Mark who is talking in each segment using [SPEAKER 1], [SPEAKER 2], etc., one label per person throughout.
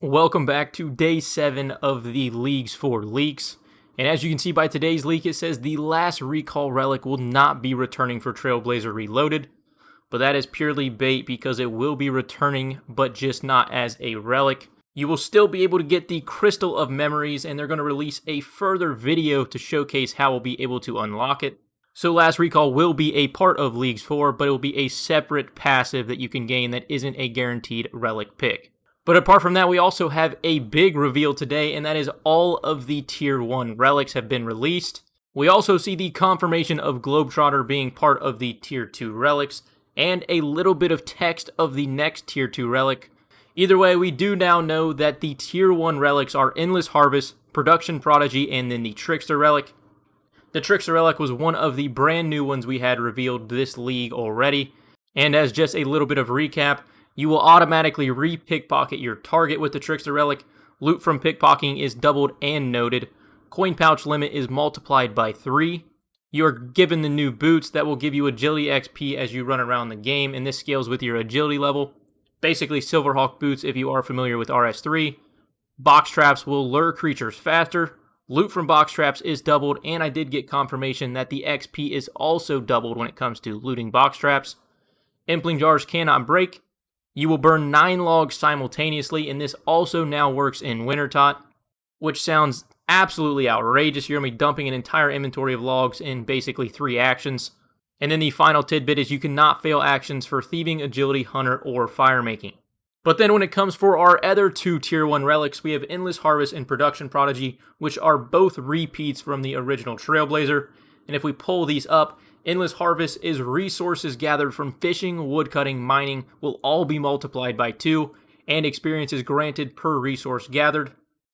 [SPEAKER 1] Welcome back to day 7 of the Leagues for Leaks. And as you can see by today's leak, it says the last recall relic will not be returning for Trailblazer Reloaded. But that is purely bait because it will be returning, but just not as a relic. You will still be able to get the Crystal of Memories, and they're going to release a further video to showcase how we'll be able to unlock it. So last recall will be a part of Leagues 4, but it will be a separate passive that you can gain that isn't a guaranteed relic pick. But apart from that, we also have a big reveal today, and that is all of the Tier 1 relics have been released. We also see the confirmation of Globetrotter being part of the Tier 2 relics, and a little bit of text of the next Tier 2 relic. Either way, we do now know that the Tier 1 relics are Endless Harvest, Production Prodigy, and then the Trickster relic. The Trickster relic was one of the brand new ones we had revealed this league already, and as just a little bit of recap, you will automatically re-pickpocket your target with the Trickster Relic. Loot from pickpocketing is doubled and noted. Coin pouch limit is multiplied by 3. You are given the new boots that will give you agility XP as you run around the game, and this scales with your agility level. Basically Silverhawk boots if you are familiar with RS3. Box traps will lure creatures faster. Loot from box traps is doubled, and I did get confirmation that the XP is also doubled when it comes to looting box traps. Impling jars cannot break. You will burn 9 logs simultaneously, and this also now works in Wintertot, which sounds absolutely outrageous. You're going to be dumping an entire inventory of logs in basically 3 actions. And then the final tidbit is you cannot fail actions for Thieving, Agility, Hunter, or Fire Making. But then when it comes for our other 2 Tier 1 relics, we have Endless Harvest and Production Prodigy, which are both repeats from the original Trailblazer. And if we pull these up, Endless Harvest is resources gathered from fishing, woodcutting, mining will all be multiplied by 2, and experiences granted per resource gathered.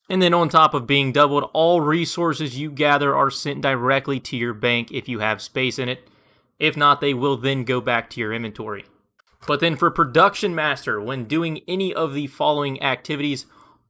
[SPEAKER 1] And then on top of being doubled, all resources you gather are sent directly to your bank if you have space in it. If not, they will then go back to your inventory. But then for Production Master, when doing any of the following activities,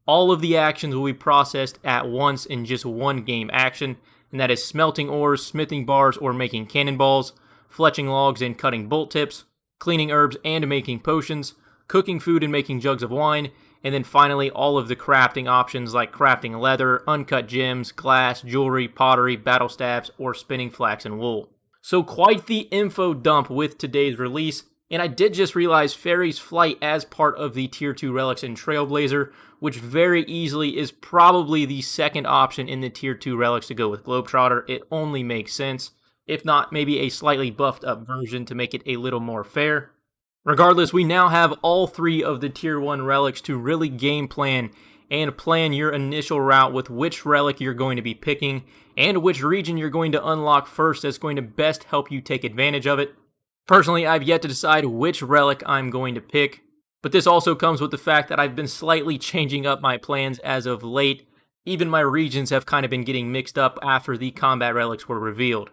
[SPEAKER 1] all of the actions will be processed at once in just one game action, and that is smelting ores, smithing bars, or making cannonballs, fletching logs and cutting bolt tips, cleaning herbs and making potions, cooking food and making jugs of wine, and then finally all of the crafting options like crafting leather, uncut gems, glass, jewelry, pottery, battle staves, or spinning flax and wool. So quite the info dump with today's release, and I did just realize Fairy's Flight as part of the Tier 2 relics in Trailblazer, which very easily is probably the second option in the Tier 2 relics to go with Globetrotter. It only makes sense, if not maybe a slightly buffed up version to make it a little more fair. Regardless, we now have all 3 of the Tier 1 relics to really game plan and plan your initial route with which relic you're going to be picking and which region you're going to unlock first that's going to best help you take advantage of it. Personally, I've yet to decide which relic I'm going to pick, but this also comes with the fact that I've been slightly changing up my plans as of late. Even my regions have kind of been getting mixed up after the combat relics were revealed.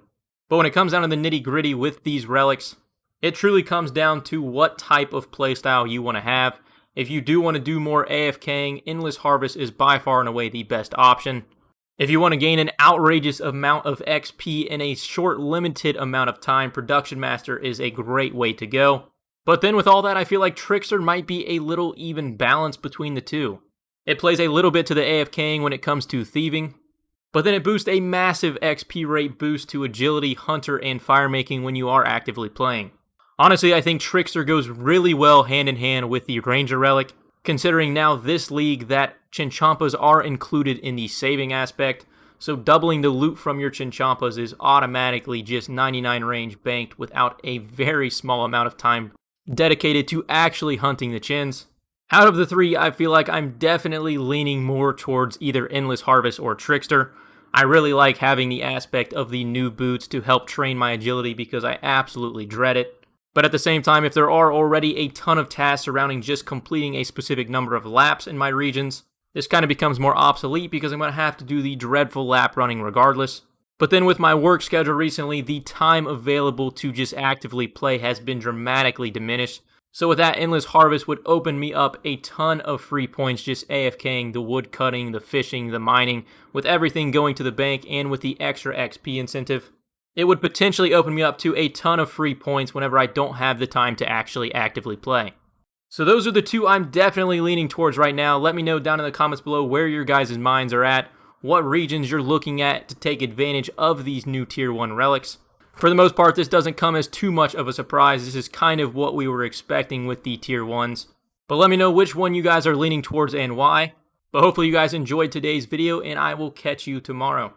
[SPEAKER 1] But when it comes down to the nitty-gritty with these relics, it truly comes down to what type of playstyle you want to have. If you do want to do more AFKing, Endless Harvest is by far and away the best option. If you want to gain an outrageous amount of XP in a short, limited amount of time, Production Master is a great way to go. But then with all that, I feel like Trickster might be a little even balance between the 2. It plays a little bit to the AFKing when it comes to thieving, but then it boosts a massive XP rate boost to Agility, Hunter, and Fire Making when you are actively playing. Honestly, I think Trickster goes really well hand in hand with the Ranger Relic, considering now this league that Chinchampas are included in the saving aspect, so doubling the loot from your Chinchampas is automatically just 99 range banked without a very small amount of time dedicated to actually hunting the chins. Out of the 3, I feel like I'm definitely leaning more towards either Endless Harvest or Trickster. I really like having the aspect of the new boots to help train my agility because I absolutely dread it. But at the same time, if there are already a ton of tasks surrounding just completing a specific number of laps in my regions, this kind of becomes more obsolete because I'm going to have to do the dreadful lap running regardless. But then with my work schedule recently, the time available to just actively play has been dramatically diminished. So with that, Endless Harvest would open me up a ton of free points just AFKing, the wood cutting, the fishing, the mining, with everything going to the bank and with the extra XP incentive. It would potentially open me up to a ton of free points whenever I don't have the time to actually actively play. So those are the two I'm definitely leaning towards right now. Let me know down in the comments below where your guys' minds are at, what regions you're looking at to take advantage of these new Tier 1 relics. For the most part, this doesn't come as too much of a surprise. This is kind of what we were expecting with the Tier 1s. But let me know which one you guys are leaning towards and why. But hopefully you guys enjoyed today's video, and I will catch you tomorrow.